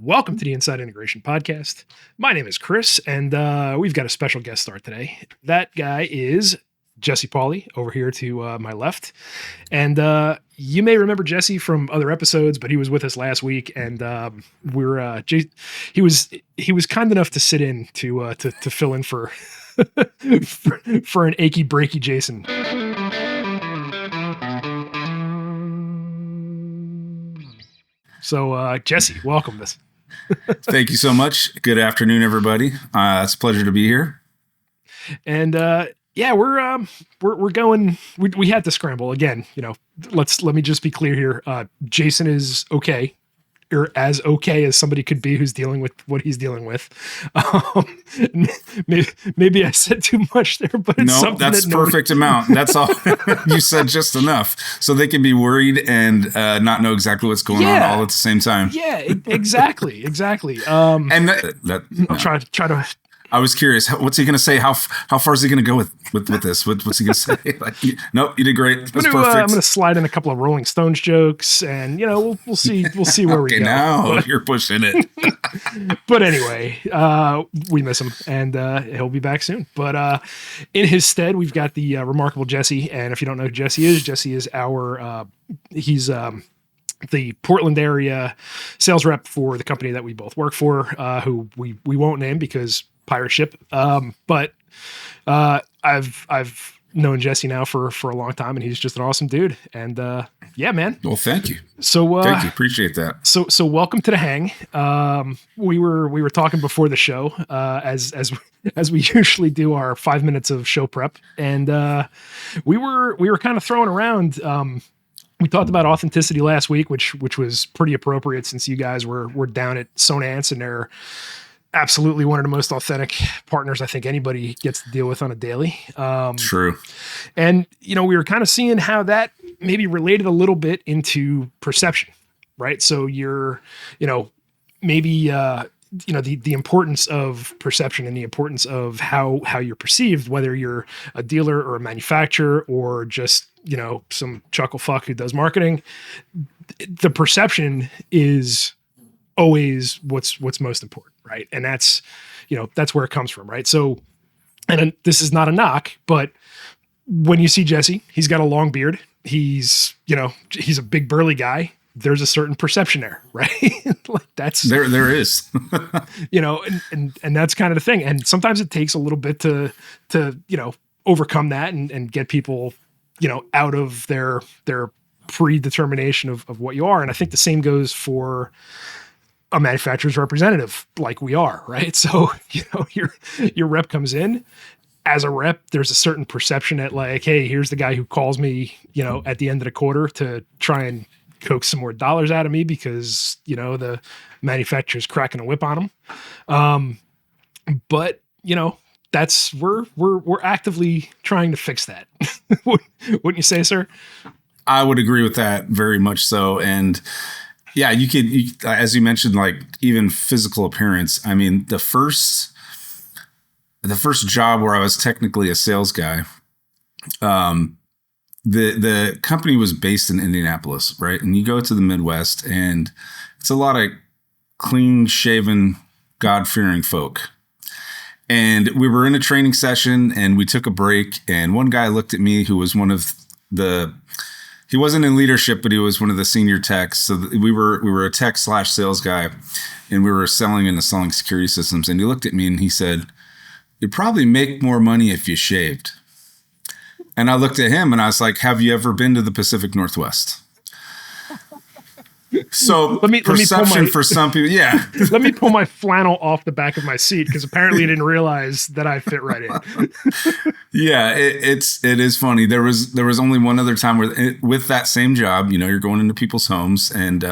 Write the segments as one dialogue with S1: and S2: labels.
S1: Welcome to the Inside Integration Podcast. My name is Chris, and we've got a special guest star today. That guy is Jesse Pauly over here to my left. And you may remember Jesse from other episodes, but he was with us last week, and he was kind enough to sit in to fill in for for an achy breaky Jason. So Jesse, welcome this.
S2: Thank you so much. Good afternoon, everybody. It's a pleasure to be here.
S1: And we're going. We had to scramble again. Let me just be clear here. Jason is okay, or as okay as somebody could be who's dealing with what he's dealing with. Maybe I said too much there, but it's something
S2: that's perfect amount. That's all. You said just enough, so they can be worried and not know exactly what's going on all at the same time.
S1: Yeah, exactly.
S2: And
S1: I'll try to.
S2: I was curious. What's he going to say? How far is he going to go with this? What's he going to say? Nope, you did great. That's perfect.
S1: I'm going to slide in a couple of Rolling Stones jokes, and we'll see where we go.
S2: Now you're pushing it.
S1: But anyway, we miss him, and he'll be back soon. But in his stead, we've got the remarkable Jesse. And if you don't know who Jesse is our he's the Portland area sales rep for the company that we both work for, who we won't name because pirate ship. But I've known Jesse now for a long time, and he's just an awesome dude. And yeah, man.
S2: Well, thank you.
S1: So
S2: thank you. Appreciate that.
S1: So welcome to the hang. We were talking before the show, as we usually do our 5 minutes of show prep. And we were kind of throwing around, we talked about authenticity last week, which was pretty appropriate since you guys were down at Sonance, and they're absolutely one of the most authentic partners I think anybody gets to deal with on a daily.
S2: True.
S1: And, we were kind of seeing how that maybe related a little bit into perception, right? So you're, maybe, the importance of perception and the importance of how you're perceived, whether you're a dealer or a manufacturer or just, some chuckle fuck who does marketing. The perception is always what's most important, right? And that's where it comes from, right? So, and this is not a knock, but when you see Jesse, he's got a long beard. He's a big burly guy. There's a certain perception there, right? Like that's
S2: there is,
S1: and that's kind of the thing. And sometimes it takes a little bit to overcome that and get people, out of their predetermination of what you are. And I think the same goes for a manufacturer's representative, like we are, right? So, your rep comes in. As a rep, there's a certain perception that like, hey, here's the guy who calls me, at the end of the quarter to try and coax some more dollars out of me because, the manufacturer's cracking a whip on them. But, that's we're actively trying to fix that. Wouldn't you say, sir?
S2: I would agree with that very much so. And yeah, you could, as you mentioned, like even physical appearance. I mean, the first job where I was technically a sales guy, the company was based in Indianapolis, right? And you go to the Midwest and it's a lot of clean shaven, God-fearing folk. And we were in a training session and we took a break, and one guy looked at me who was he wasn't in leadership, but he was one of the senior techs. So we were a tech / sales guy, and we were selling security systems. And he looked at me and he said, "You'd probably make more money if you shaved." And I looked at him and I was like, "Have you ever been to the Pacific Northwest?" So let me for some people, yeah.
S1: Let me pull my flannel off the back of my seat because apparently I didn't realize that I fit right in.
S2: Yeah, it is funny. There was only one other time with that same job, you're going into people's homes, and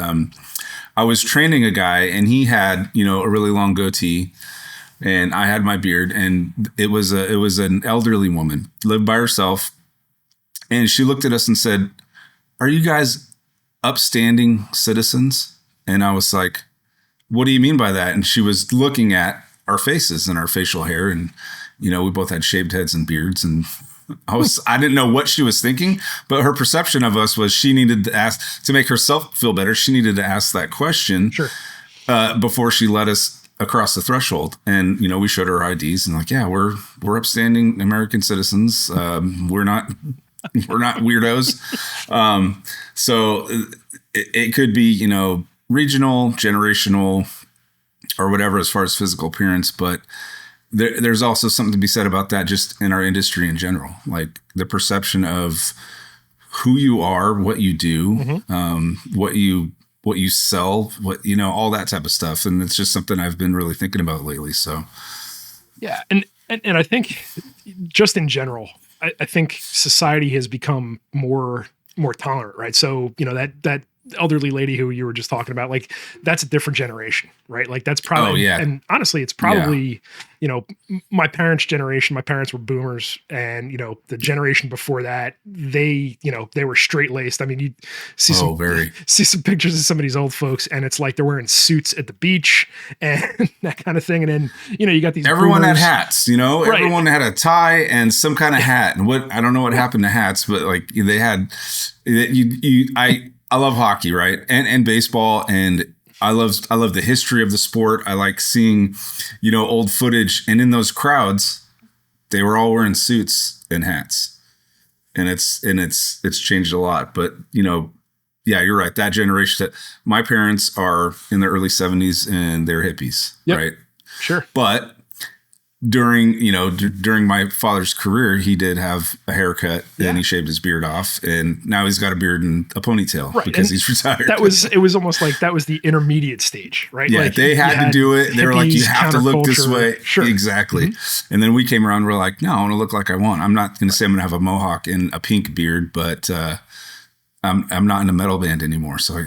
S2: I was training a guy, and he had a really long goatee, and I had my beard, and it was an elderly woman, lived by herself, and she looked at us and said, "Are you guys upstanding citizens?" And I was like, "What do you mean by that?" And she was looking at our faces and our facial hair, and we both had shaved heads and beards, and I didn't know what she was thinking, but her perception of us was she needed to ask to make herself feel better. She needed to ask that question.
S1: Sure.
S2: before she let us across the threshold. And, we showed her IDs and like, yeah, we're upstanding American citizens. We're not weirdos. So it could be, regional, generational, or whatever as far as physical appearance. But there's also something to be said about that just in our industry in general, like the perception of who you are, what you do, what you sell, all that type of stuff. And it's just something I've been really thinking about lately. So,
S1: yeah. And I think just in general, I think society has become more tolerant, right? So, that elderly lady who you were just talking about, like that's a different generation, right? Like that's probably, and honestly, it's probably, my parents' generation, my parents were boomers, and, the generation before that, they were straight laced. I mean, you see see some pictures of some of these old folks and it's like they're wearing suits at the beach and that kind of thing. And then, you got these,
S2: everyone
S1: boomers.
S2: had hats, right. Everyone had a tie and some kind of hat. And I don't know what happened to hats, but like they had, I love hockey, right? And baseball, and I love the history of the sport. I like seeing, old footage, and in those crowds, they were all wearing suits and hats, and it's changed a lot. But yeah, you're right. That generation, that my parents are in their early 70s and they're hippies, right?
S1: Sure.
S2: But during my father's career, he did have a haircut and he shaved his beard off, and now he's got a beard and a ponytail because he's retired.
S1: It was almost like that was the intermediate stage, right?
S2: Yeah,
S1: like
S2: they had to do it. They were like, you have to look this way.
S1: Sure.
S2: Exactly. And then we came around, we're like, no, I want to look like I want. I'm not going to say I'm going to have a mohawk and a pink beard, but I'm not in a metal band anymore. So,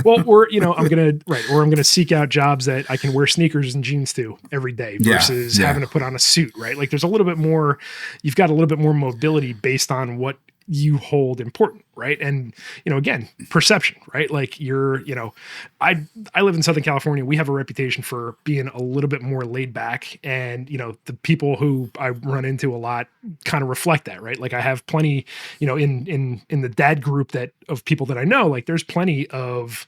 S1: well, or I'm gonna seek out jobs that I can wear sneakers and jeans to every day versus having to put on a suit, right? Like there's a little bit more. You've got a little bit more mobility based on what you hold important, right? And again, perception, right? Like I live in Southern California. We have a reputation for being a little bit more laid back, and the people who I run into a lot kind of reflect that, right? Like I have plenty, in the dad group of people that I know, like there's plenty of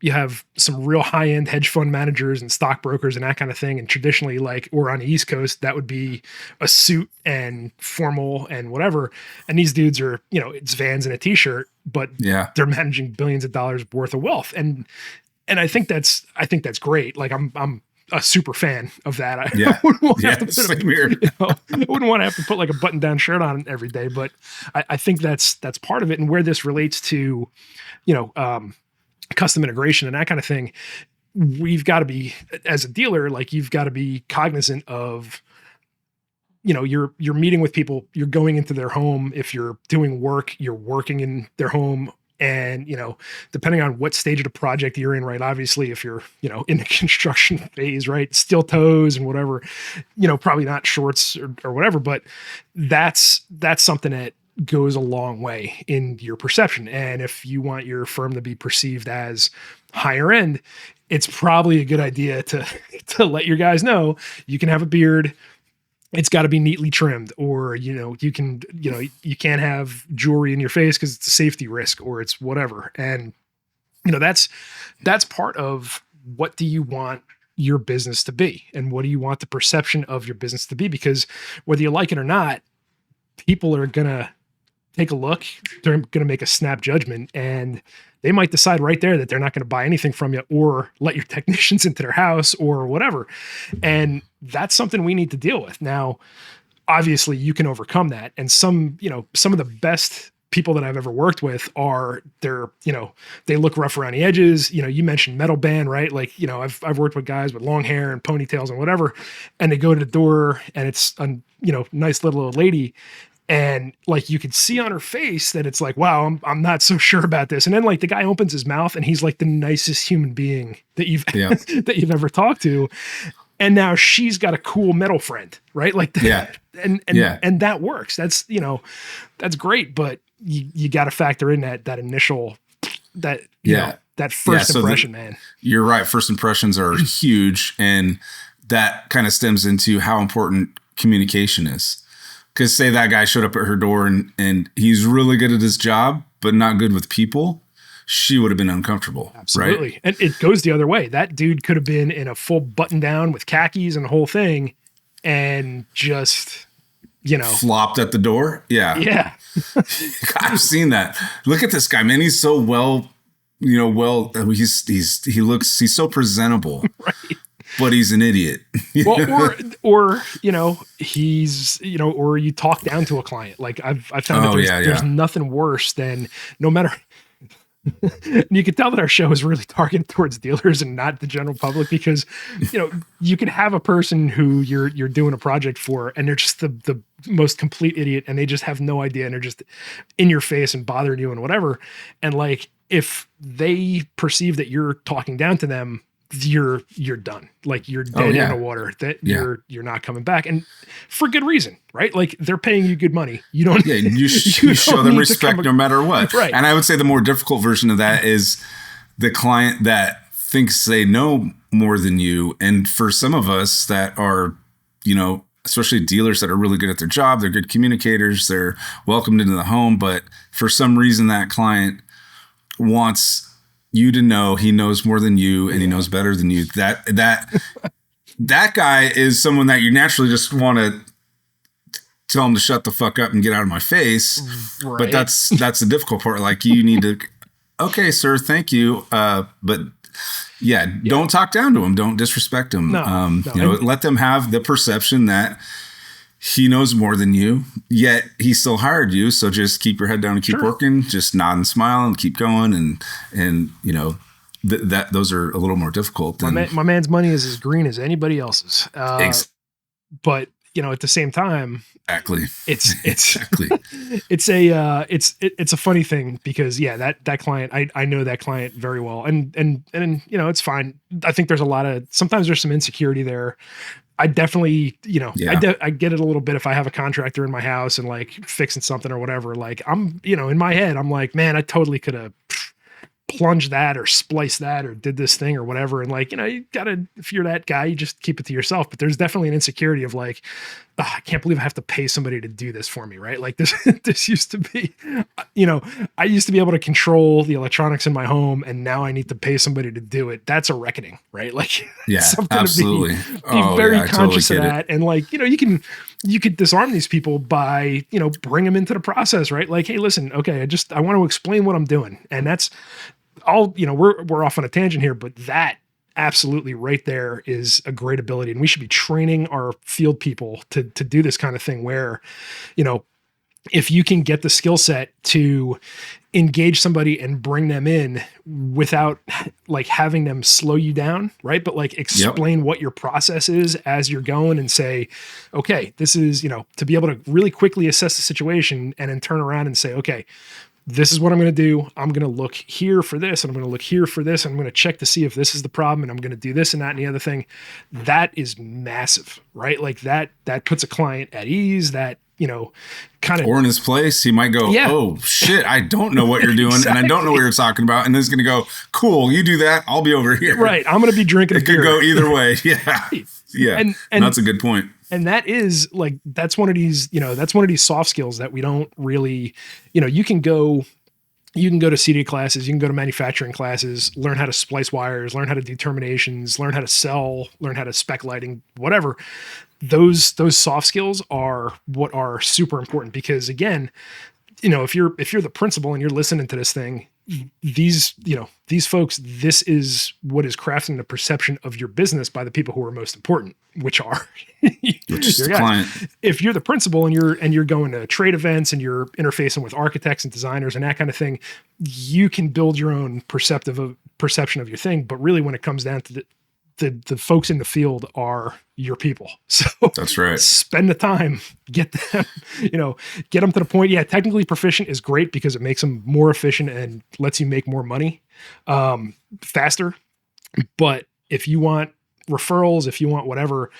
S1: you have some real high-end hedge fund managers and stockbrokers and that kind of thing. And traditionally, like, or on the East Coast, that would be a suit and formal and whatever. And these dudes are, it's Vans and a t-shirt, but they're managing billions of dollars worth of wealth. And I think that's great. Like I'm a super fan of that. I wouldn't want to have to put like a button down shirt on every day, but I think that's part of it. And where this relates to, custom integration and that kind of thing, we've got to be, as a dealer, like you've got to be cognizant of, you're meeting with people, you're going into their home. If you're doing work, you're working in their home. And, depending on what stage of the project you're in, right? Obviously, if you're, in the construction phase, right? Steel toes and whatever, probably not shorts or whatever, but that's something that goes a long way in your perception. And if you want your firm to be perceived as higher end, it's probably a good idea to let your guys know you can have a beard. It's got to be neatly trimmed, or, you can't have jewelry in your face because it's a safety risk, or it's whatever. And, that's part of what do you want your business to be? And what do you want the perception of your business to be? Because whether you like it or not, people are going to take a look, they're going to make a snap judgment, and they might decide right there that they're not going to buy anything from you or let your technicians into their house or whatever. And that's something we need to deal with. Now, obviously you can overcome that. And some of the best people that I've ever worked with they look rough around the edges. You mentioned metal band, right? Like, I've worked with guys with long hair and ponytails and whatever, and they go to the door and it's a, nice little old lady. And like, you could see on her face that it's like, wow, I'm not so sure about this. And then like the guy opens his mouth and he's like the nicest human being that you've, that you've ever talked to. And now she's got a cool metal friend, right? Like, and that works. That's, that's great. But you got to factor in that initial, that first impression, man. You're
S2: right. First impressions are huge. And that kind of stems into how important communication is. Because say that guy showed up at her door and he's really good at his job, but not good with people. she would have been uncomfortable.
S1: Absolutely.
S2: Right?
S1: And it goes the other way. That dude could have been in a full button down with khakis and the whole thing and just,
S2: flopped at the door. Yeah.
S1: Yeah.
S2: I've seen that. Look at this guy, man. He's so he's so presentable.
S1: Right.
S2: But he's an idiot.
S1: Well, or he's, or you talk down to a client. Like I've found that there's nothing worse than, no matter, you can tell that our show is really targeted towards dealers and not the general public, because, you can have a person who you're doing a project for and they're just the most complete idiot and they just have no idea and they're just in your face and bothering you and whatever. And like, if they perceive that you're talking down to them, you're done. Like you're dead in the water, that you're not coming back, and for good reason, right? Like they're paying you good money. You don't,
S2: you show them respect no matter what.
S1: Right.
S2: And I would say the more difficult version of that is the client that thinks they know more than you. And for some of us that are, especially dealers that are really good at their job, they're good communicators, they're welcomed into the home, but for some reason that client wants you to know he knows more than you and he knows better than you. That guy is someone that you naturally just want to tell him to shut the fuck up and get out of my face. Right. But that's the difficult part. Like you need to, okay, sir, thank you. But don't talk down to him. Don't disrespect him. No. Let them have the perception that he knows more than you, yet he still hired you. So just keep your head down and keep working, just nod and smile and keep going. And that those are a little more difficult.
S1: My man's money is as green as anybody else's. But at the same time,
S2: exactly.
S1: It's
S2: exactly.
S1: It's a funny thing because that client, I know that client very well and it's fine. I think sometimes there's some insecurity there. I definitely, I get it a little bit if I have a contractor in my house and like fixing something or whatever. Like I'm, in my head, I'm like, man, I totally could have plunged that or spliced that or did this thing or whatever. And like, you gotta, if you're that guy, you just keep it to yourself. But there's definitely an insecurity of like, I can't believe I have to pay somebody to do this for me. Right. Like this used to be, I used to be able to control the electronics in my home and now I need to pay somebody to do it. That's a reckoning, right? Like
S2: absolutely.
S1: Be very conscious of that. And like, you could disarm these people by, bring them into the process, right? Like, hey, listen, okay, I want to explain what I'm doing. And that's all, we're off on a tangent here, but that absolutely right there is a great ability. And we should be training our field people to do this kind of thing where, if you can get the skill set to engage somebody and bring them in without like having them slow you down, right? But like explain what your process is as you're going and say, okay, this is, to be able to really quickly assess the situation and then turn around and say, okay, this is what I'm going to do. I'm going to look here for this and I'm going to look here for this. And I'm going to check to see if this is the problem. And I'm going to do this and that and the other thing. That is massive, right? Like that puts a client at ease, that, kind of,
S2: or in his place, he might go, oh shit, I don't know what you're doing. Exactly. And I don't know what you're talking about. And then he's going to go, cool, you do that. I'll be over here.
S1: Right. I'm going to be drinking a beer.
S2: It could go either way. Yeah. Yeah. And that's a good point.
S1: And that is like, that's one of these soft skills that we don't really, you can go to CD classes, you can go to manufacturing classes, learn how to splice wires, learn how to do terminations, learn how to sell, learn how to spec lighting, whatever. Those soft skills are what are super important because again, if you're the principal and you're listening to this thing, these folks, this is what is crafting the perception of your business by the people who are most important, which are your client. If you're the principal and you're going to trade events and you're interfacing with architects and designers and that kind of thing, you can build your own perception of your thing. But really, when it comes down to the folks in the field are your people. So
S2: that's right.
S1: Spend the time, get them, get them to the point. Yeah. Technically proficient is great because it makes them more efficient and lets you make more money, faster. But if you want referrals, if you want whatever,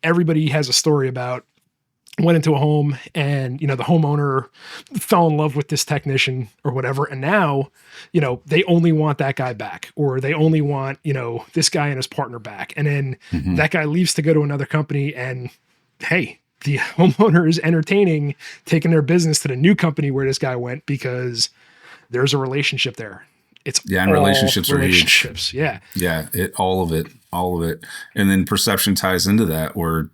S1: everybody has a story about went into a home and, the homeowner fell in love with this technician or whatever. And now, they only want that guy back, or they only want, this guy and his partner back. And then that guy leaves to go to another company and hey, the homeowner is entertaining taking their business to the new company where this guy went because there's a relationship there. it's
S2: Yeah, and
S1: all
S2: relationships are huge.
S1: relationships. Yeah.
S2: Yeah, all of it. And then perception ties into that, where,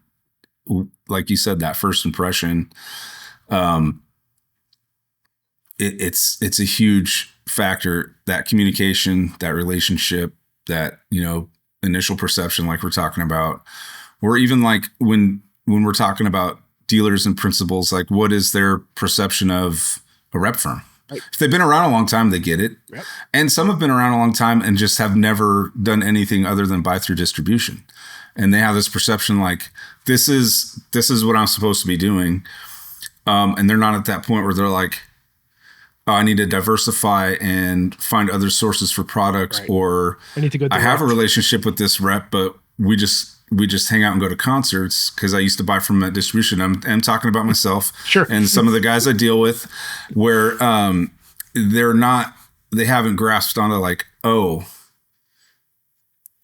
S2: like you said, that first impression, um, it's a huge factor. That communication, that relationship, that, initial perception, like we're talking about, or even like when we're talking about dealers and principals, like what is their perception of a rep firm?
S1: Right.
S2: If they've been around a long time, they get it.
S1: Yep.
S2: And some have been around a long time and just have never done anything other than buy through distribution. And they have this perception like, this is what I'm supposed to be doing. And they're not at that point where they're like, oh, I need to diversify and find other sources for products, right. Or
S1: I need to go.
S2: I have a relationship with this rep, but we just hang out and go to concerts because I used to buy from that distribution. I'm talking about myself,
S1: sure,
S2: and some of the guys I deal with, where they haven't grasped onto like, oh,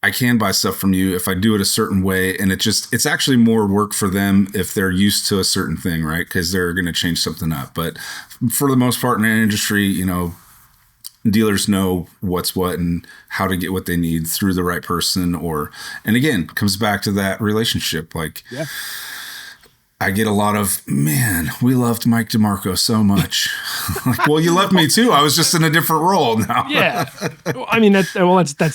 S2: I can buy stuff from you if I do it a certain way. And it's actually more work for them if they're used to a certain thing, right? Because they're going to change something up. But for the most part in our industry, dealers know what's what and how to get what they need through the right person. And again, comes back to that relationship. Like, yeah. I get a lot of, man, we loved Mike DeMarco so much. Like, well, you loved me too. I was just in a different role now.
S1: Yeah. I mean, that's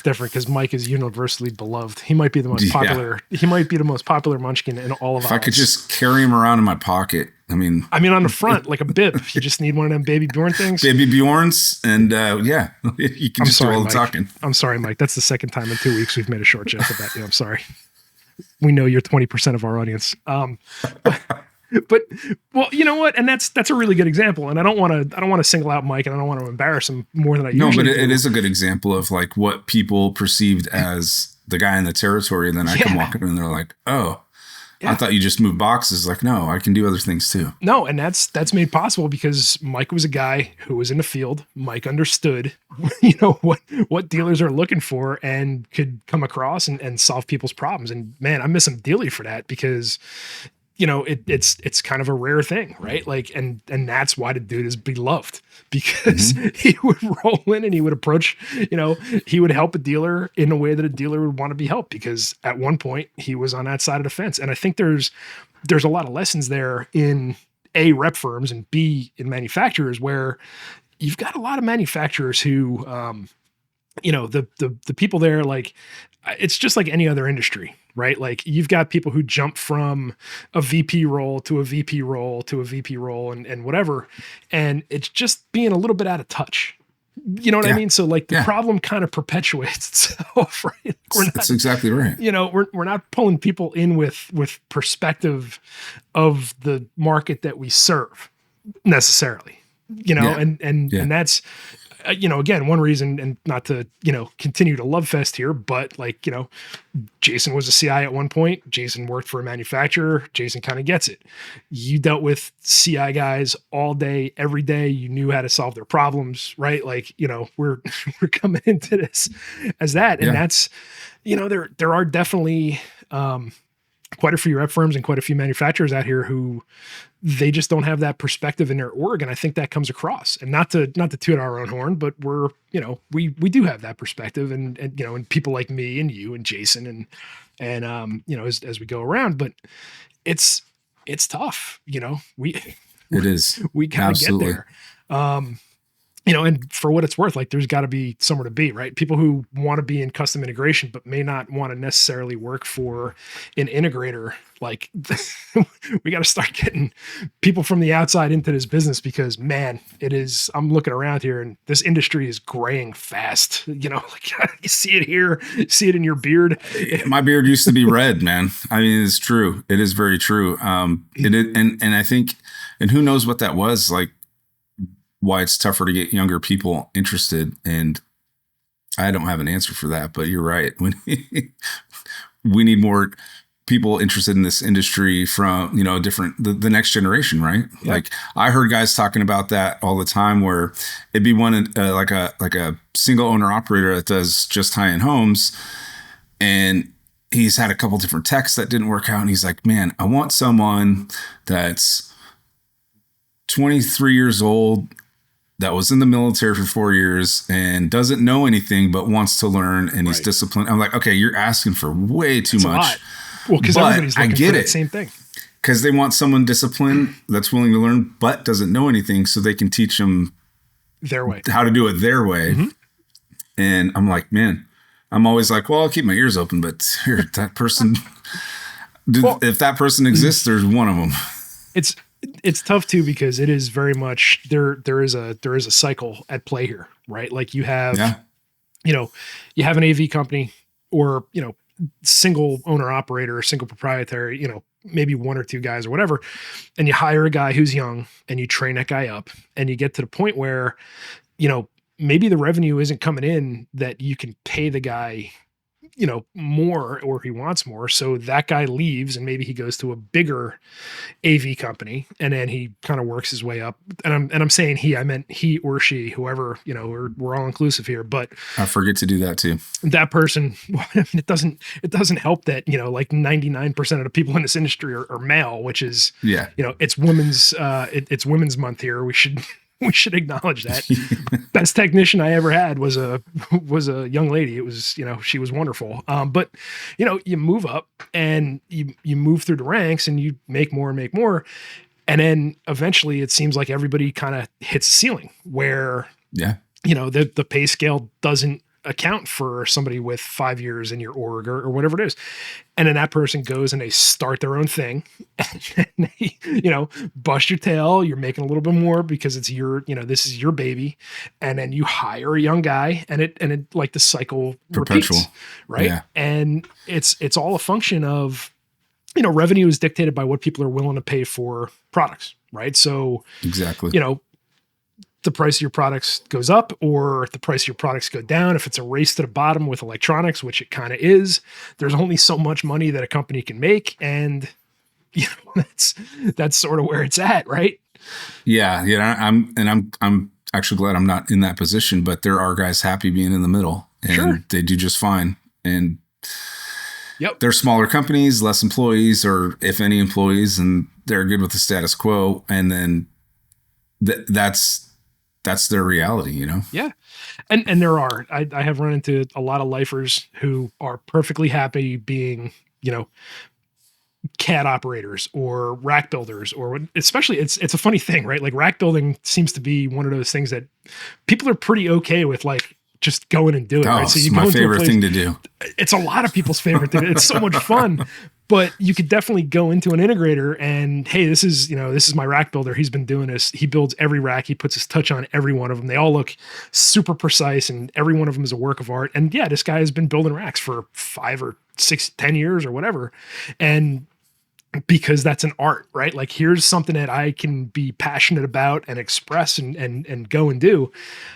S1: different because Mike is universally beloved. He might be the most popular. Yeah. He might be the most popular Munchkin in all of.
S2: If I could just carry him around in my pocket. I mean,
S1: on the front, like a bib. You just need one of them Baby Bjorn things.
S2: Baby Bjorns. And yeah, you can just do all the talking.
S1: I'm sorry, Mike. That's the second time in 2 weeks we've made a short joke about you. I'm sorry. We know you're 20% of our audience. But well, you know what? And that's a really good example. And I don't want to single out Mike, and I don't want to embarrass him more than I usually do.
S2: No, but it is a good example of like what people perceived as the guy in the territory. And then I can walk in and they're like, oh, yeah. I thought you just moved boxes. Like, no, I can do other things too.
S1: No, and that's made possible because Mike was a guy who was in the field. Mike understood, what dealers are looking for and could come across and solve people's problems. And man, I miss him dearly for that because, it's kind of a rare thing, right? Like, and that's why the dude is beloved because he would roll in and he would approach, he would help a dealer in a way that a dealer would want to be helped because at one point he was on that side of the fence. And I think there's a lot of lessons there in A, rep firms, and B, in manufacturers where you've got a lot of manufacturers who, the people there, like, it's just like any other industry, right? Like you've got people who jump from a VP role to a VP role to a VP role and whatever. And it's just being a little bit out of touch. You know what I mean? So like the problem kind of perpetuates itself, right?
S2: That's exactly right.
S1: We're not pulling people in with perspective of the market that we serve necessarily, and that's, again, one reason, and not to, continue to love fest here, but like, Jason was a CI at one point. Jason worked for a manufacturer. Jason kind of gets it. You dealt with CI guys all day, every day. You knew how to solve their problems, right? Like, we're coming into this as that. And that's, there are definitely, quite a few rep firms and quite a few manufacturers out here who they just don't have that perspective in their org. And I think that comes across, and not to toot our own horn, but we're, we do have that perspective and people like me and you and Jason and as we go around, but it's tough, it
S2: is.
S1: We kind of get there. And for what it's worth, like there's got to be somewhere to be, right? People who want to be in custom integration, but may not want to necessarily work for an integrator. Like we got to start getting people from the outside into this business because man, I'm looking around here and this industry is graying fast. Like you see it here, you see it in your beard.
S2: My beard used to be red, man. I mean, it's true. It is very true. And I think, and who knows what that was like, why it's tougher to get younger people interested. And I don't have an answer for that, but you're right. We need more people interested in this industry from, the next generation, right? Yep. Like I heard guys talking about that all the time where it'd be one, like a single owner operator that does just high-end homes. And he's had a couple different techs that didn't work out. And he's like, man, I want someone that's 23 years old, that was in the military for 4 years and doesn't know anything but wants to learn, and he's
S1: Right.
S2: disciplined. I'm like, okay, you're asking for way too
S1: It's a
S2: much.
S1: lot. Well, because
S2: But
S1: everybody's
S2: I
S1: looking
S2: get
S1: for that
S2: it.
S1: same thing.
S2: Because they want someone disciplined that's willing to learn but doesn't know anything, so they can teach them
S1: Their way.
S2: how to do it their way.
S1: Mm-hmm.
S2: And I'm like, man, I'm always like, well, I'll keep my ears open, but here, that person, if that person exists, there's one of them.
S1: It's tough too, because it is very much there is a cycle at play here, right? Like you have, you know, you have an AV company, or, you know, single owner operator or single proprietary, you know, maybe one or two guys or whatever. And you hire a guy who's young and you train that guy up, and you get to the point where, you know, maybe the revenue isn't coming in that you can pay the guy, you know, more, or he wants more. So that guy leaves, and maybe he goes to a bigger AV company, and then he kind of works his way up. And I'm saying he, I meant he or she, whoever, you know, we're all inclusive here, but
S2: I forget to do that too.
S1: that person, I mean, it doesn't help that, you know, like 99% of the people in this industry are male, which is, you know, it's it's women's month here. We should acknowledge that. Best technician I ever had was a young lady. It was, you know, she was wonderful. But you know, you move up and you move through the ranks, and you make more and make more. And then eventually it seems like everybody kind of hits a ceiling where, you know, the pay scale doesn't account for somebody with 5 years in your org or whatever it is. And then that person goes and they start their own thing, and they, you know, bust your tail. You're making a little bit more because it's your, you know, this is your baby. And then you hire a young guy, and it like the cycle
S2: Perpetual.
S1: repeats, right?
S2: Yeah.
S1: And it's all a function of, you know, revenue is dictated by what people are willing to pay for products, right? So
S2: Exactly.
S1: you know, the price of your products goes up, or the price of your products go down. If it's a race to the bottom with electronics, which it kind of is, there's only so much money that a company can make. And you know, that's sort of where it's at, right?
S2: Yeah. I'm actually glad I'm not in that position, but there are guys happy being in the middle, and they do just fine. And they're smaller companies, less employees, or if any employees, and they're good with the status quo. And then that's their reality, you know?
S1: Yeah. And there are, I have run into a lot of lifers who are perfectly happy being, you know, CAD operators or rack builders, or especially it's a funny thing, right? Like rack building seems to be one of those things that people are pretty okay with, like just going and doing, right?
S2: So it's my favorite thing to do.
S1: It's a lot of people's favorite thing. It's so much fun. But you could definitely go into an integrator and, hey, this is my rack builder. He's been doing this. He builds every rack. He puts his touch on every one of them. They all look super precise, and every one of them is a work of art. And yeah, this guy has been building racks for 5 or 6, 10 years or whatever. And because that's an art, right? Like here's something that I can be passionate about and express and go and do.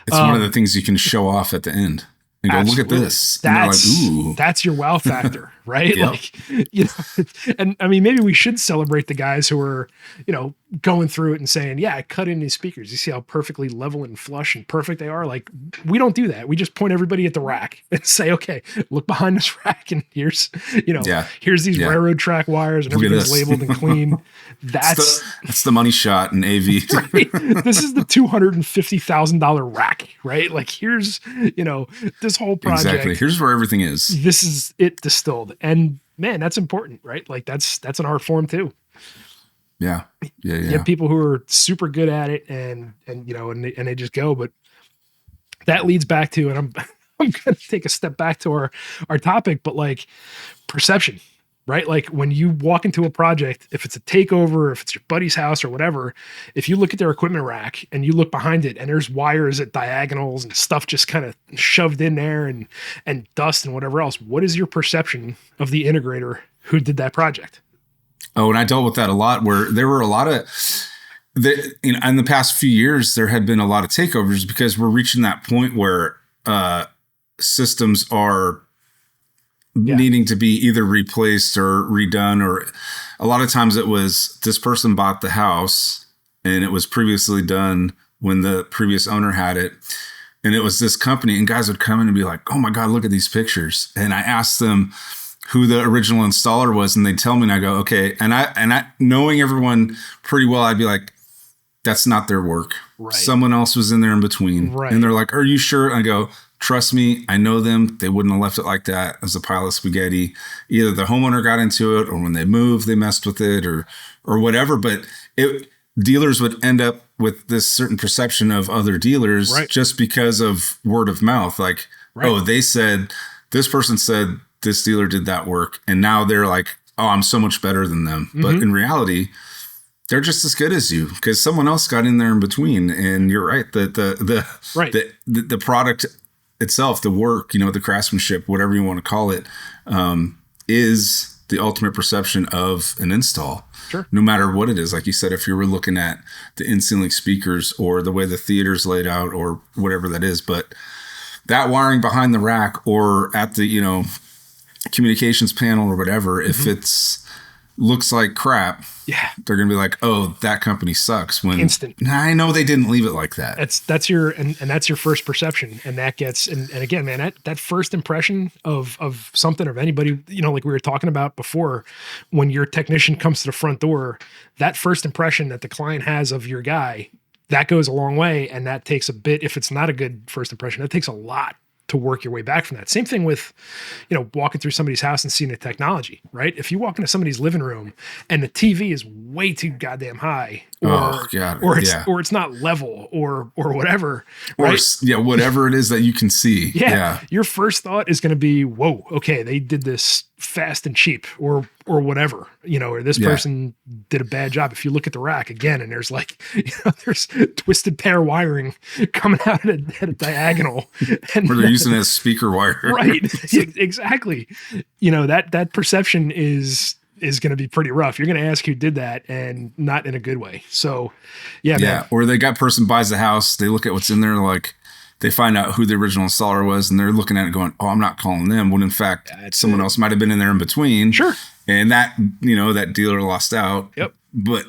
S2: It's one of the things you can show off at the end. And go, look at this.
S1: That's your wow factor, right? Like, you know, and I mean, maybe we should celebrate the guys who are, you know, going through it and saying, yeah, I cut in these speakers. You see how perfectly level and flush and perfect they are? Like, we don't do that. We just point everybody at the rack and say, okay, look behind this rack, and here's, you know, here's these railroad track wires, and everything's labeled and clean. That's
S2: the money shot in AV.
S1: Right? This is the $250,000 rack, right? Like here's, you know, this whole project.
S2: Exactly. Here's where everything is.
S1: This is it distilled. And man, that's important, right? Like that's an art form too.
S2: Yeah.
S1: You have people who are super good at it, and you know, and they just go. But that leads back to, and I'm going to take a step back to our topic, but like perception, right? Like when you walk into a project, if it's a takeover, if it's your buddy's house or whatever, if you look at their equipment rack and you look behind it and there's wires at diagonals and stuff just kind of shoved in there and dust and whatever else, what is your perception of the integrator who did that project?
S2: Oh, and I dealt with that a lot, where there were a lot of, in the past few years, there had been a lot of takeovers, because we're reaching that point where systems are needing to be either replaced or redone, or a lot of times it was this person bought the house and it was previously done when the previous owner had it. And it was this company, and guys would come in and be like, oh my God, look at these pictures. And I asked them who the original installer was, and they'd tell me, and I go, okay. And I knowing everyone pretty well, I'd be like, That's not their work.
S1: Right.
S2: Someone else was in there in between.
S1: Right.
S2: And they're like, are you sure? And I go, trust me, I know them. They wouldn't have left it like that as a pile of spaghetti. Either the homeowner got into it, or when they moved, they messed with it, or whatever. But dealers would end up with this certain perception of other dealers just because of word of mouth. Like, oh, this person said this dealer did that work. And now they're like, oh, I'm so much better than them. Mm-hmm. But in reality, they're just as good as you because someone else got in there in between. And you're right. The product itself, the work, the craftsmanship, whatever you want to call it, is the ultimate perception of an install.
S1: Sure.
S2: No matter what it is. Like you said, if you were looking at the in-ceiling speakers or the way the theater's laid out or whatever that is, but that wiring behind the rack or at the, communications panel or whatever, if it's looks like crap, they're gonna be like, oh, that company sucks. When
S1: instant,
S2: I know they didn't leave it like that.
S1: That's your that's your first perception, and that gets and again, man, that first impression of something, of anybody, like we were talking about before, when your technician comes to the front door, that first impression that the client has of your guy, that goes a long way, and that takes a bit. If it's not a good first impression, that takes a lot to work your way back from that. Same thing with, walking through somebody's house and seeing the technology, right? If you walk into somebody's living room and the TV is way too goddamn high, or it's not level, or whatever, right?
S2: Or whatever it is that you can see.
S1: Yeah. Your first thought is going to be, whoa, okay, they did this fast and cheap, or whatever, or this person did a bad job. If you look at the rack again, and there's there's twisted pair wiring coming out at a diagonal, and
S2: or they're using it as speaker wire,
S1: right? Exactly. That perception is going to be pretty rough. You're going to ask who did that, and not in a good way. So, man.
S2: Or that person buys the house, they look at what's in there, like they find out who the original installer was, and they're looking at it going, oh, I'm not calling them. When in fact, someone else might have been in there in between.
S1: Sure.
S2: And that, that dealer lost out.
S1: Yep.
S2: But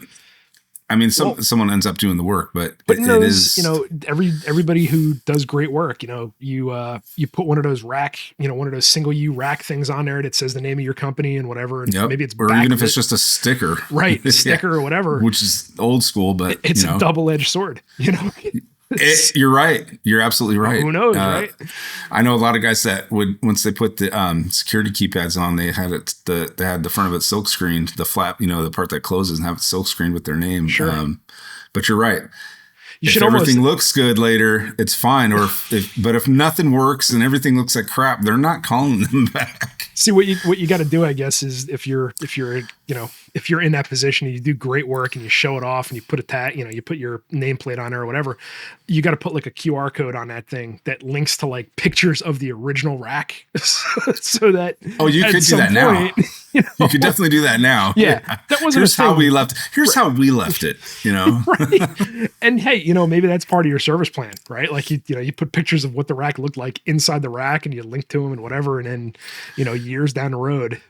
S2: I mean, someone ends up doing the work, but
S1: it is, everybody who does great work, you put one of those one of those single U rack things on there that says the name of your company and whatever. And maybe it's,
S2: or even if it's just a sticker,
S1: right? A sticker or whatever,
S2: which is old school, but
S1: it's a double-edged sword,
S2: You're right. You're absolutely right.
S1: Who knows, right?
S2: I know a lot of guys that would, once they put the security keypads on, they had they had the front of it silk screened, the flap, the part that closes, and have it silk screened with their name.
S1: Sure.
S2: But you're right.
S1: If
S2: everything looks good later, it's fine. Or but if nothing works and everything looks like crap, they're not calling them back.
S1: See, what you got to do, I guess, is if you're in that position and you do great work and you show it off and you put a tag, you put your nameplate on there or whatever, you got to put like a QR code on that thing that links to like pictures of the original rack, so that
S2: you could do that now. You could definitely do that now.
S1: Yeah. That wasn't
S2: Here's how we left. Here's how we left it.
S1: Right. And hey, maybe that's part of your service plan, right? Like you put pictures of what the rack looked like inside the rack, and you link to them and whatever, and then years down the road,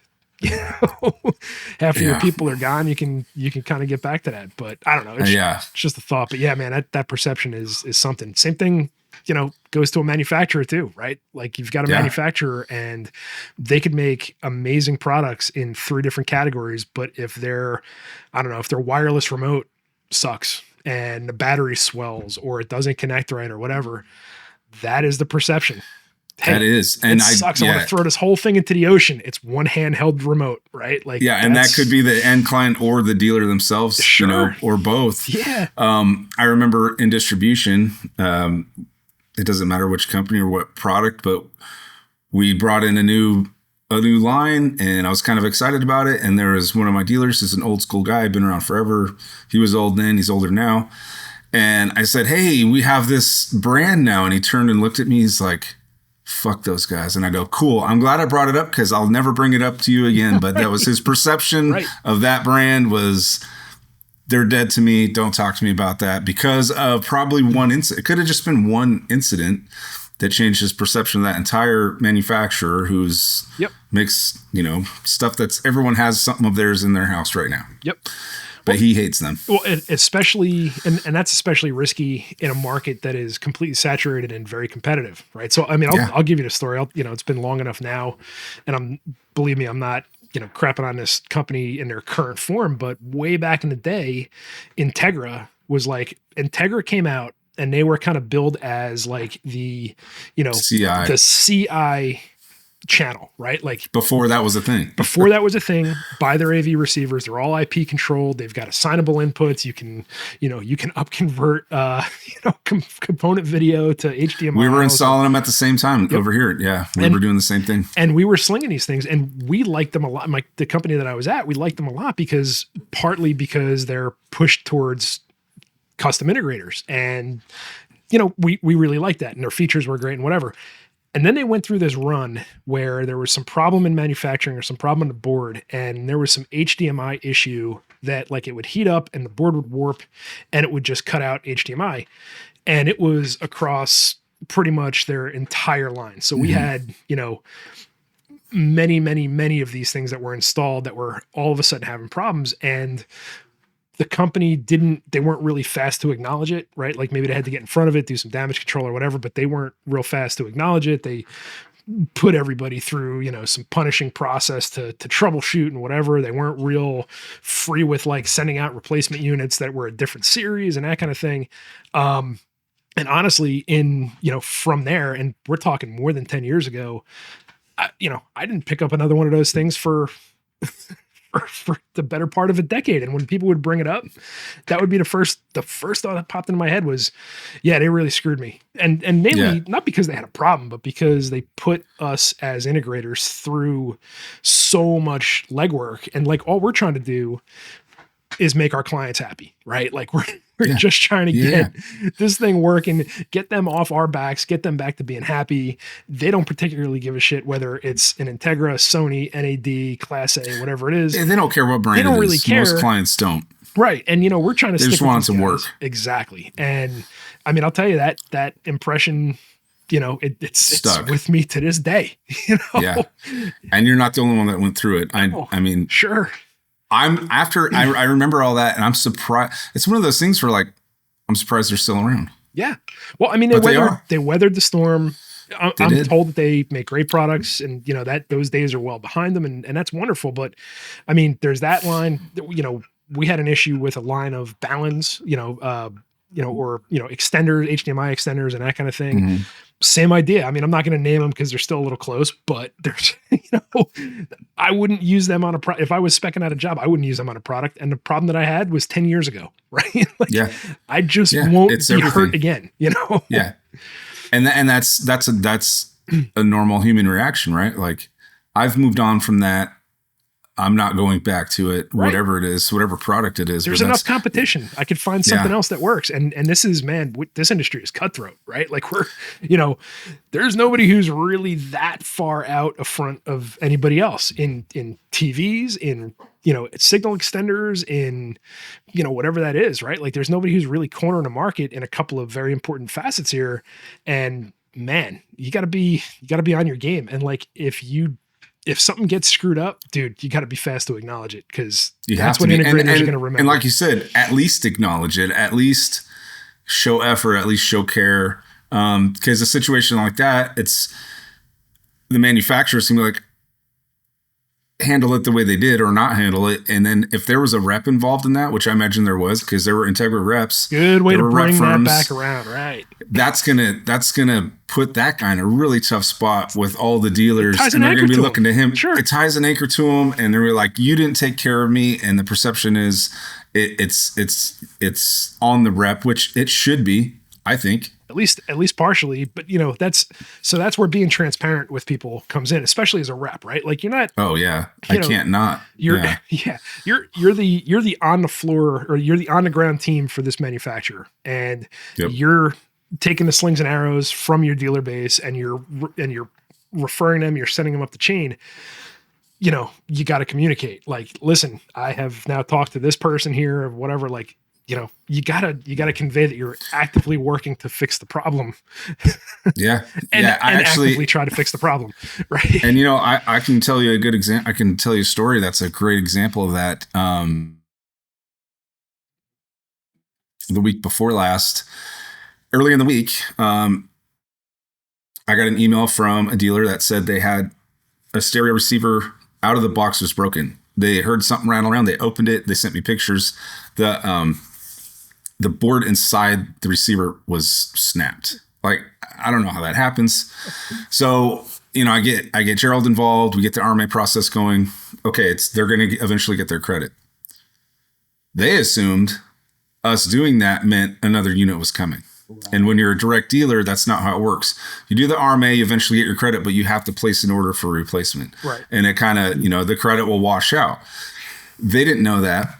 S1: after your people are gone, you can kind of get back to that. But I don't know. It's just a thought. But yeah, man, that perception is something. Same thing, goes to a manufacturer too, right? Like you've got a manufacturer and they could make amazing products in 3 different categories. But if their wireless remote sucks and the battery swells or it doesn't connect right or whatever, that is the perception. Hey,
S2: that is, and
S1: it sucks. I want to throw this whole thing into the ocean. It's one handheld remote, right? Like,
S2: and that could be the end client or the dealer themselves,
S1: sure.
S2: Or both.
S1: Yeah.
S2: I remember in distribution, it doesn't matter which company or what product, but we brought in a new line, and I was kind of excited about it. And there was one of my dealers, is an old school guy, been around forever. He was old then, he's older now. And I said, hey, we have this brand now. And he turned and looked at me. He's like, fuck those guys. And I go, cool. I'm glad I brought it up because I'll never bring it up to you again. But that was his perception of that brand was, they're dead to me. Don't talk to me about that, because of probably one incident. It could have just been one incident that changed his perception of that entire manufacturer who's makes, stuff that's everyone has something of theirs in their house right now.
S1: Yep.
S2: But he hates them.
S1: Well, especially, and that's especially risky in a market that is completely saturated and very competitive, right? So, I mean, I'll give you the story. It's been long enough now, and believe me, I'm not, crapping on this company in their current form, but way back in the day, Integra was like Integra came out and they were kind of billed as like the,
S2: CI.
S1: the CI channel, right? Like
S2: before that was a thing.
S1: Before that was a thing, buy their AV receivers. They're all IP controlled. They've got assignable inputs. You can up convert, component video to HDMI.
S2: We were installing them at the same time over here. Yeah. We were doing the same thing.
S1: And we were slinging these things and we liked them a lot. Like the company that I was at, we liked them a lot partly because they're pushed towards custom integrators. And, we really liked that and their features were great and whatever. And then they went through this run where there was some problem in manufacturing or some problem on the board. And there was some HDMI issue that like it would heat up and the board would warp and it would just cut out HDMI. And it was across pretty much their entire line. So we had, many, many, many of these things that were installed that were all of a sudden having problems. And the company they weren't really fast to acknowledge it, right? Like maybe they had to get in front of it, do some damage control or whatever, but they weren't real fast to acknowledge it. They put everybody through, some punishing process to troubleshoot and whatever. They weren't real free with like sending out replacement units that were a different series and that kind of thing. And honestly, from there, and we're talking more than 10 years ago, I didn't pick up another one of those things for the better part of a decade. And when people would bring it up, that would be the first thought that popped into my head was, yeah, they really screwed me. And mainly not because they had a problem, but because they put us as integrators through so much legwork. And like, all we're trying to do is make our clients happy, right? Like we're just trying to get this thing working, get them off our backs, get them back to being happy. They don't particularly give a shit whether it's an Integra, Sony, NAD, Class A, whatever it is.
S2: They don't care what brand
S1: they don't
S2: it
S1: really
S2: is.
S1: care.
S2: Most clients don't.
S1: Right. And, we're trying to
S2: they just want it to work.
S1: Exactly. And I mean, I'll tell you that impression, it's with me to this day,
S2: Yeah. And you're not the only one that went through it. I mean,
S1: sure.
S2: I remember all that and I'm surprised. It's one of those things where like, I'm surprised they're still around.
S1: Yeah. Well, I mean, they weathered the storm. I'm told that they make great products and that those days are well behind them and that's wonderful. But I mean, there's that line that, we had an issue with a line of balance, or extenders, HDMI extenders and that kind of thing.
S2: Mm-hmm.
S1: Same idea. I mean, I'm not going to name them because they're still a little close, but there's, I wouldn't use them on if I was speccing out a job, I wouldn't use them on a product. And the problem that I had was 10 years ago, right? I just won't be hurt again,
S2: Yeah. And that's a normal human reaction, right? Like I've moved on from that. I'm not going back to it, whatever it is, whatever product it is.
S1: There's enough competition. I could find something else that works. And this is, this industry is cutthroat, right? Like there's nobody who's really that far out in front of anybody else in TVs, in, signal extenders, in, whatever that is, right? Like there's nobody who's really cornering the market in a couple of very important facets here. And man, you gotta be on your game. And like, if something gets screwed up, dude, you got to be fast to acknowledge it because that's what integrators are going to remember.
S2: And like you said, at least acknowledge it, at least show effort, at least show care. Because a situation like that, it's the manufacturers seem like handle it the way they did or not handle it. And then if there was a rep involved in that, which I imagine there was because there were Integra reps.
S1: Good way to bring that back around, right?
S2: That's gonna put that guy in a really tough spot with all the dealers, and they're gonna be looking to him.
S1: Sure.
S2: It ties an anchor to him, and they're like, "You didn't take care of me," and the perception is it's on the rep, which it should be, I think.
S1: At least partially, but that's where being transparent with people comes in, especially as a rep, right? Like you're not.
S2: Oh yeah, I can't not.
S1: You're you're the on the floor or you're the on the ground team for this manufacturer, and you're taking the slings and arrows from your dealer base, and you're referring them, you're sending them up the chain. You got to communicate. Like, listen, I have now talked to this person here or whatever. Like. You gotta convey that you're actively working to fix the problem.
S2: Yeah.
S1: and actively try to fix the problem. Right.
S2: And, I can tell you a good example. I can tell you a story. That's a great example of that. The week before last, early in the week, I got an email from a dealer that said they had a stereo receiver out of the box was broken. They heard something rattle around. They opened it. They sent me pictures. the board inside the receiver was snapped. Like, I don't know how that happens. So, I get Gerald involved. We get the RMA process going. Okay, they're going to eventually get their credit. They assumed us doing that meant another unit was coming. Right. And when you're a direct dealer, that's not how it works. You do the RMA, you eventually get your credit, but you have to place an order for replacement.
S1: Right.
S2: And it kind of, the credit will wash out. They didn't know that.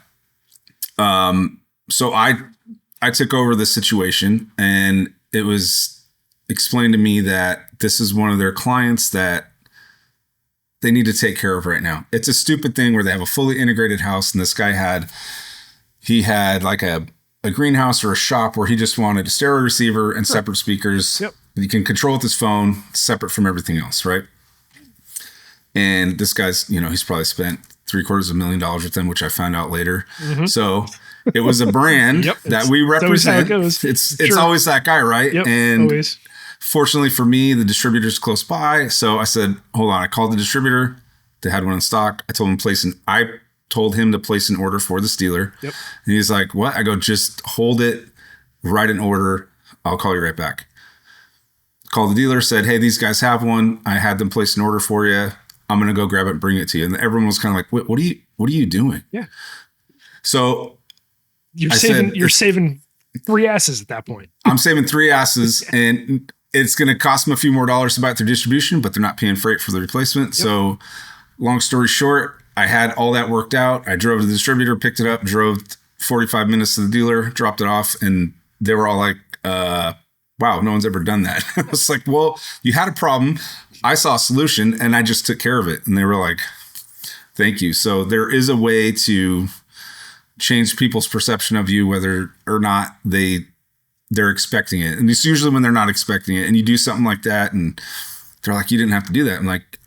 S2: So I took over the situation, and it was explained to me that this is one of their clients that they need to take care of right now. It's a stupid thing where they have a fully integrated house, and this guy had like a greenhouse or a shop where he just wanted a stereo receiver and separate speakers.
S1: Yep.
S2: He can control with his phone, separate from everything else, right? And this guy's, he's probably spent $750,000 with them, which I found out later. Mm-hmm. So it was a brand that we represent. It's always that guy, right?
S1: Yep,
S2: and
S1: always.
S2: Fortunately for me, the distributor's close by. So I said, hold on. I called the distributor. They had one in stock. I told him to place an order for this dealer.
S1: Yep.
S2: And he's like, what? I go, just hold it, write an order. I'll call you right back. Called the dealer, said, hey, these guys have one. I had them place an order for you. I'm going to go grab it and bring it to you. And everyone was kind of like, what are you doing?
S1: Yeah.
S2: So
S1: you're saving 3 asses at that point.
S2: I'm saving 3 asses, and it's going to cost them a few more dollars to buy it through distribution, but they're not paying freight for the replacement. Yep. So long story short, I had all that worked out. I drove to the distributor, picked it up, drove 45 minutes to the dealer, dropped it off, and they were all like, wow, no one's ever done that. I was like, well, you had a problem. I saw a solution, and I just took care of it. And they were like, thank you. So there is a way to change people's perception of you, whether or not they're expecting it. And it's usually when they're not expecting it. And you do something like that, and they're like, you didn't have to do that. I'm like,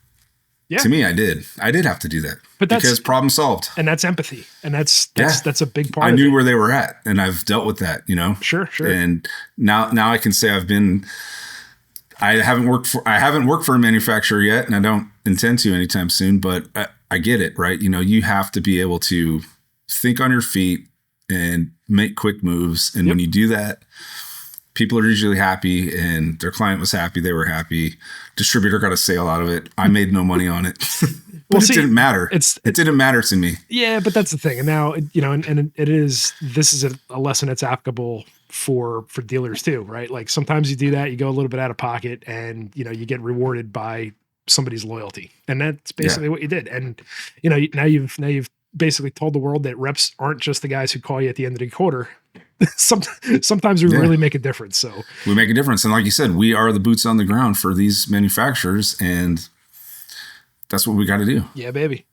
S2: to me, I did. I did have to do that. But because problem solved.
S1: And that's empathy. And that's a big part
S2: of it. I
S1: knew
S2: where they were at, and I've dealt with that,
S1: Sure.
S2: And now I can say I haven't worked for a manufacturer yet, and I don't intend to anytime soon, but I get it, right? You have to be able to think on your feet and make quick moves. And when you do that, people are usually happy, and their client was happy. They were happy. Distributor got a sale out of it. I made no money on it. But it didn't matter. It didn't matter to me.
S1: Yeah, but that's the thing. And now, and this is a lesson that's applicable for dealers too, right? Like sometimes you do that, you go a little bit out of pocket, and, you get rewarded by somebody's loyalty. And that's basically what you did. And, now you've basically told the world that reps aren't just the guys who call you at the end of the quarter. Sometimes we really make a difference. So
S2: we make a difference. And like you said, we are the boots on the ground for these manufacturers, and that's what we got to do.
S1: Yeah, baby.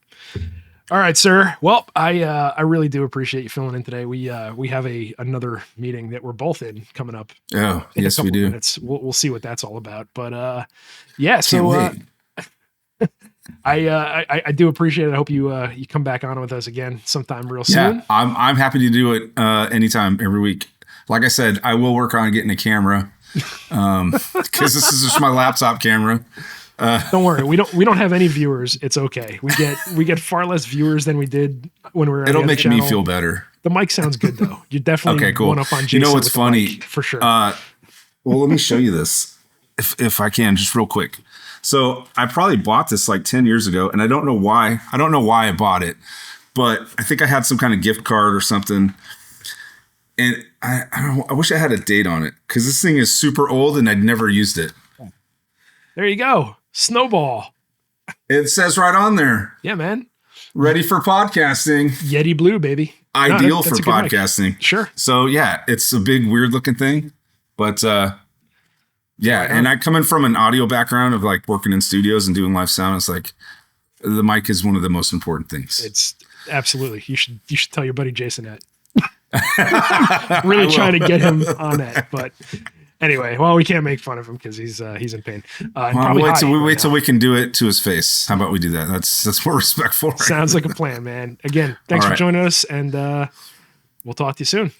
S1: All right, sir. Well, I really do appreciate you filling in today. We have another meeting that we're both in coming up.
S2: Oh, yes, we do.
S1: Minutes. We'll see what that's all about. But yeah, so I do appreciate it. I hope you come back on with us again sometime real soon.
S2: Yeah, I'm happy to do it anytime, every week. Like I said, I will work on getting a camera because this is just my laptop camera.
S1: Don't worry, we don't have any viewers. It's okay. We get far less viewers than we did when we were.
S2: It'll make me feel better.
S1: The mic sounds good though. You definitely
S2: okay, cool.
S1: One up on Jason.
S2: You know what's funny?
S1: For sure.
S2: Well, let me show you this if I can, just real quick. So I probably bought this like 10 years ago, and I don't know why. I don't know why I bought it, but I think I had some kind of gift card or something. And I wish I had a date on it, because this thing is super old and I'd never used it.
S1: There you go. Snowball.
S2: It says right on there.
S1: Yeah, man.
S2: Ready for podcasting.
S1: Yeti Blue, baby.
S2: Ideal for podcasting.
S1: Mic. Sure.
S2: So yeah, it's a big, weird looking thing, but yeah. And I come in from an audio background of like working in studios and doing live sound. It's like the mic is one of the most important things.
S1: It's absolutely. You should tell your buddy Jason that. Really trying to get him on that, but anyway, well, we can't make fun of him because he's in pain.
S2: Wait till we can do it to his face. How about we do that? That's more respectful. Right?
S1: Sounds like a plan, man. Again, thanks for joining us, and we'll talk to you soon.